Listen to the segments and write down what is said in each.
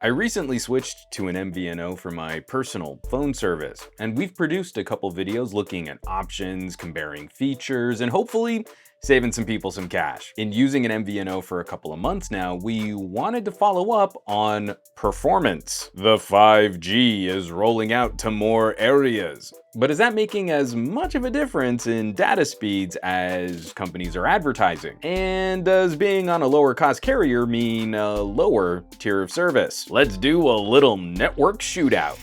I recently switched to an MVNO for my personal phone service, and we've produced a couple videos looking at options, comparing features, and hopefully saving some people some cash. In using an MVNO for a couple of months now, we wanted to follow up on performance. The 5G is rolling out to more areas. But is that making as much of a difference in data speeds as companies are advertising? And does being on a lower cost carrier mean a lower tier of service? Let's do a little network shootout.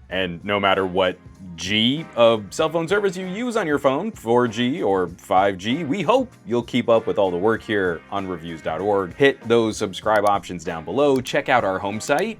And no matter what G of cell phone service you use on your phone, 4G or 5G, we hope you'll keep up with all the work here on Reviews.org. Hit those subscribe options down below, check out our home site,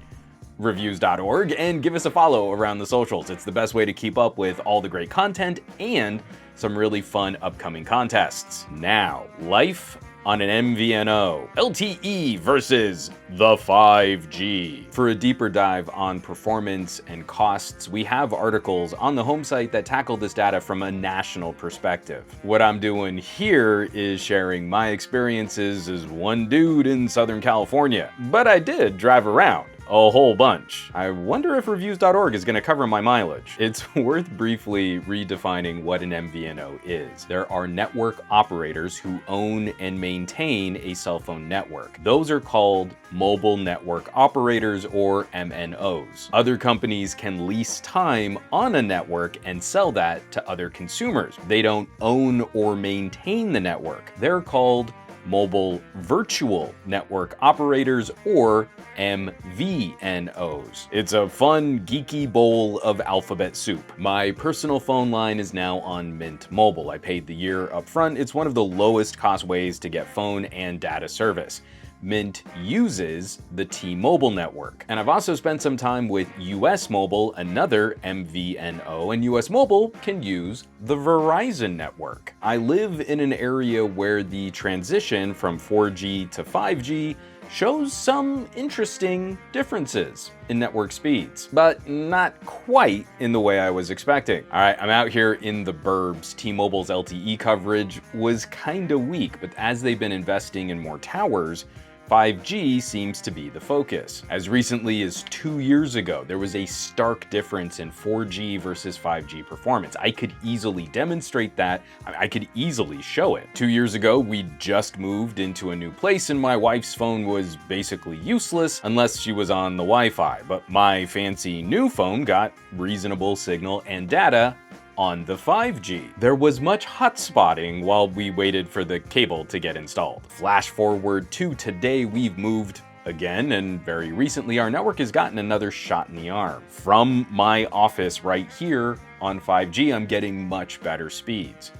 Reviews.org, and give us a follow around the socials. It's the best way to keep up with all the great content and some really fun upcoming contests. Now, life on an MVNO, LTE versus the 5G. For a deeper dive on performance and costs, we have articles on the home site that tackle this data from a national perspective. What I'm doing here is sharing my experiences as one dude in Southern California, but I did drive around a whole bunch. I wonder if Reviews.org is going to cover my mileage. It's worth briefly redefining what an MVNO is. There are network operators who own and maintain a cell phone network. Those are called mobile network operators, or MNOs. Other companies can lease time on a network and sell that to other consumers. They don't own or maintain the network. They're called mobile virtual network operators, or MVNOs. It's a fun, geeky bowl of alphabet soup. My personal phone line is now on Mint Mobile. I paid the year up front. It's one of the lowest cost ways to get phone and data service. Mint uses the T-Mobile network. And I've also spent some time with US Mobile, another MVNO, and US Mobile can use the Verizon network. I live in an area where the transition from 4G to 5G shows some interesting differences in network speeds, but not quite in the way I was expecting. All right, I'm out here in the burbs. T-Mobile's LTE coverage was kinda weak, but as they've been investing in more towers, 5G seems to be the focus. As recently as 2 years ago, there was a stark difference in 4G versus 5G performance. I could easily demonstrate that. I could easily show it. 2 years ago, we just moved into a new place and my wife's phone was basically useless unless she was on the Wi-Fi. But my fancy new phone got reasonable signal and data on the 5G. There was much hotspotting while we waited for the cable to get installed. Flash forward to today, we've moved again, and very recently our network has gotten another shot in the arm. From my office right here on 5G, I'm getting much better speeds.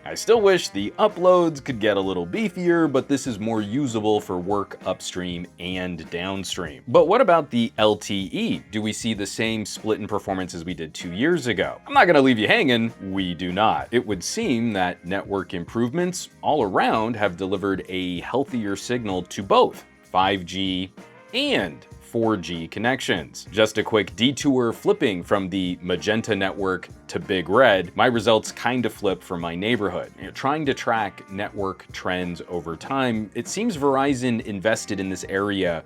I still wish the uploads could get a little beefier, but this is more usable for work upstream and downstream. But what about the LTE? Do we see the same split in performance as we did 2 years ago? I'm not gonna leave you hanging. We do not. It would seem that network improvements all around have delivered a healthier signal to both 5G and 4G connections. Just a quick detour flipping from the magenta network to Big Red, my results kind of flip for my neighborhood. Trying to track network trends over time, it seems Verizon invested in this area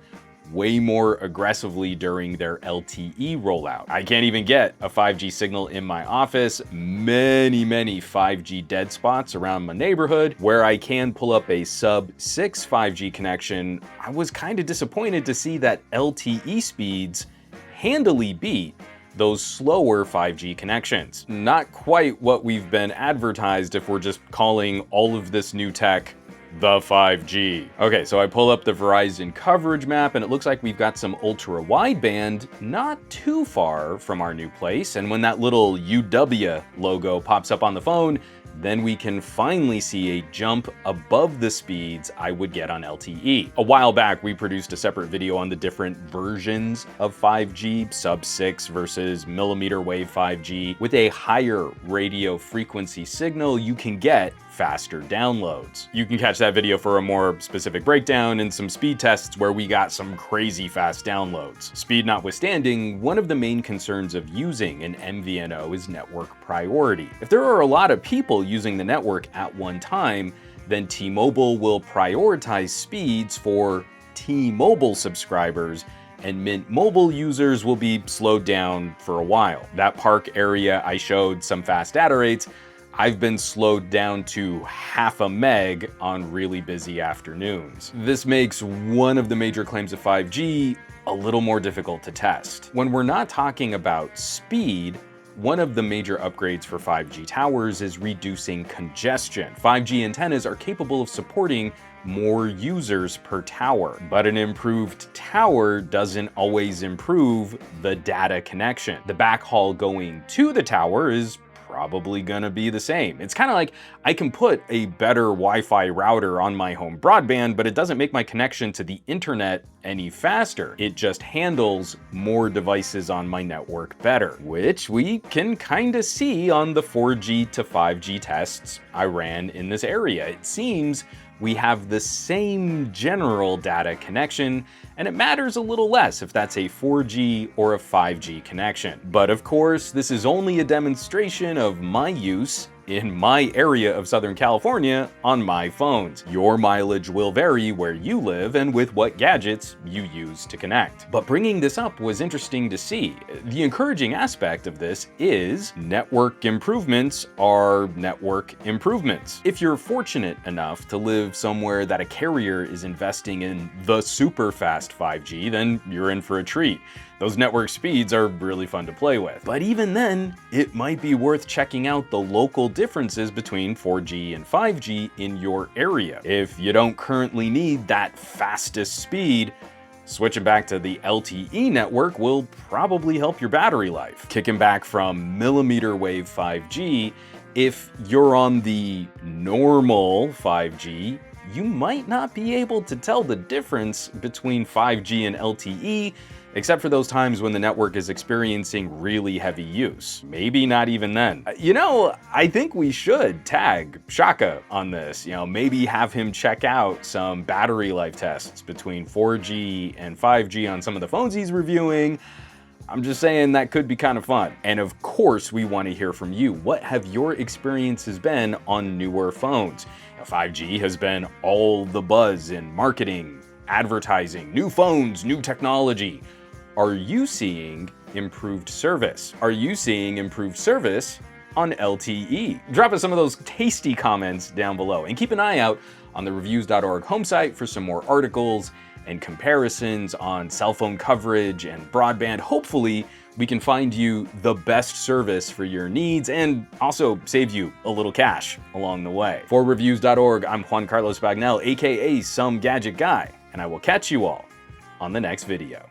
way more aggressively during their LTE rollout. I can't even get a 5G signal in my office. Many 5G dead spots around my neighborhood. Where I can pull up a sub-6 5G connection, I was kind of disappointed to see that LTE speeds handily beat those slower 5G connections. Not quite what we've been advertised if we're just calling all of this new tech the 5G. Okay, so I pull up the Verizon coverage map and it looks like we've got some ultra wideband not too far from our new place. And when that little UW logo pops up on the phone, then we can finally see a jump above the speeds I would get on LTE. A while back, we produced a separate video on the different versions of 5G, sub-6 versus millimeter wave 5G. With a higher radio frequency signal, you can get faster downloads. You can catch that video for a more specific breakdown and some speed tests where we got some crazy fast downloads. Speed notwithstanding, one of the main concerns of using an MVNO is network priority. If there are a lot of people using the network at one time, then T-Mobile will prioritize speeds for T-Mobile subscribers, and Mint Mobile users will be slowed down for a while. That park area I showed some fast data rates, I've been slowed down to half a meg on really busy afternoons. This makes one of the major claims of 5G a little more difficult to test. When we're not talking about speed, one of the major upgrades for 5G towers is reducing congestion. 5G antennas are capable of supporting more users per tower, but an improved tower doesn't always improve the data connection. The backhaul going to the tower is probably gonna be the same. It's kind of like I can put a better Wi-Fi router on my home broadband, but it doesn't make my connection to the internet any faster. It just handles more devices on my network better, which we can kind of see on the 4G to 5G tests I ran in this area. It seems we have the same general data connection, and it matters a little less if that's a 4G or a 5G connection. But of course, this is only a demonstration of my use in my area of Southern California on my phones. Your mileage will vary where you live and with what gadgets you use to connect. But bringing this up was interesting to see. The encouraging aspect of this is network improvements are network improvements. If you're fortunate enough to live somewhere that a carrier is investing in the super fast 5G, then you're in for a treat. Those network speeds are really fun to play with. But even then, it might be worth checking out the local differences between 4G and 5G in your area. If you don't currently need that fastest speed, switching back to the LTE network will probably help your battery life. Kicking back from millimeter wave 5G, if you're on the normal 5G, you might not be able to tell the difference between 5G and LTE, except for those times when the network is experiencing really heavy use. Maybe not even then. You know, I think we should tag Shaka on this. You know, maybe have him check out some battery life tests between 4G and 5G on some of the phones he's reviewing. I'm just saying that could be kind of fun. And of course, we want to hear from you. What have your experiences been on newer phones? 5G has been all the buzz in marketing, advertising, new phones, new technology. Are you seeing improved service? Are you seeing improved service on LTE? Drop us some of those tasty comments down below, and keep an eye out on the Reviews.org home site for some more articles and comparisons on cell phone coverage and broadband. Hopefully, we can find you the best service for your needs and also save you a little cash along the way. For Reviews.org, I'm Juan Carlos Bagnell, aka Some Gadget Guy, and I will catch you all on the next video.